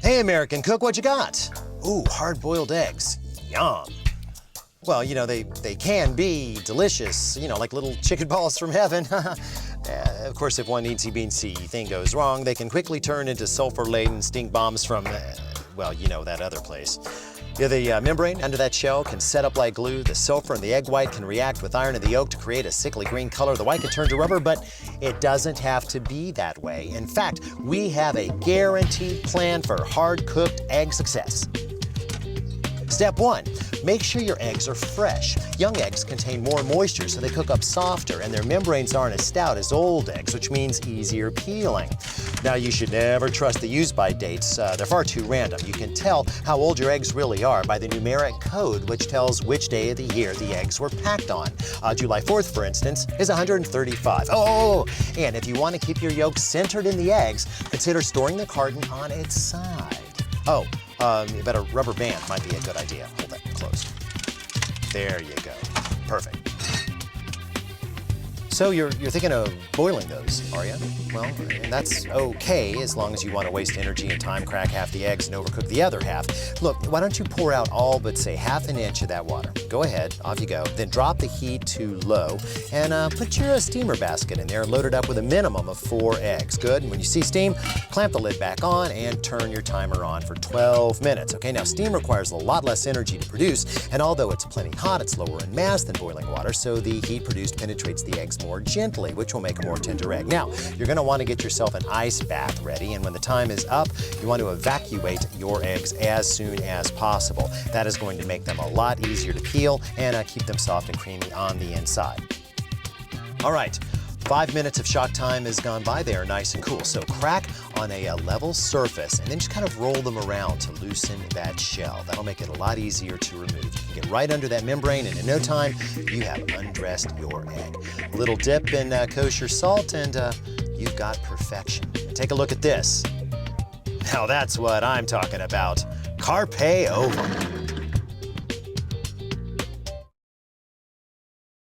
Hey, American cook, what you got? Ooh, hard-boiled eggs. Yum. Well, they can be delicious, like little chicken balls from heaven. Of course, if one eensy-beensy thing goes wrong, they can quickly turn into sulfur-laden stink bombs from, that other place. Yeah, the membrane under that shell can set up like glue. The sulfur in the egg white can react with iron in the yolk to create a sickly green color. The white can turn to rubber, but it doesn't have to be that way. In fact, we have a guaranteed plan for hard-cooked egg success. Step 1, make sure your eggs are fresh. Young eggs contain more moisture, so they cook up softer, and their membranes aren't as stout as old eggs, which means easier peeling. Now, you should never trust the use-by dates. They're far too random. You can tell how old your eggs really are by the numeric code, which tells which day of the year the eggs were packed on. July 4th, for instance, is 135. And if you want to keep your yolk centered in the eggs, consider storing the carton on its side. But a rubber band might be a good idea. Hold that closed. There you go. Perfect. So you're thinking of boiling those, are you? Well, and that's okay as long as you want to waste energy and time, crack half the eggs and overcook the other half. Look, why don't you pour out all but say half an inch of that water? Go ahead, off you go. Then drop the heat to low and put your steamer basket in there and load it up with a minimum of 4 eggs. Good, and when you see steam, clamp the lid back on and turn your timer on for 12 minutes. Okay, now steam requires a lot less energy to produce, and although it's plenty hot, it's lower in mass than boiling water, so the heat produced penetrates the eggs more gently, which will make a more tender egg. Now, you're going to want to get yourself an ice bath ready, and when the time is up, you want to evacuate your eggs as soon as possible. That is going to make them a lot easier to peel and keep them soft and creamy on the inside. All right, 5 minutes of shock time has gone by. They are nice and cool. So crack on a level surface and then just kind of roll them around to loosen that shell. That'll make it a lot easier to remove. You can get right under that membrane, and in no time, you have undressed your egg. A little dip in kosher salt and you've got perfection. And take a look at this. Now that's what I'm talking about. Carpe over.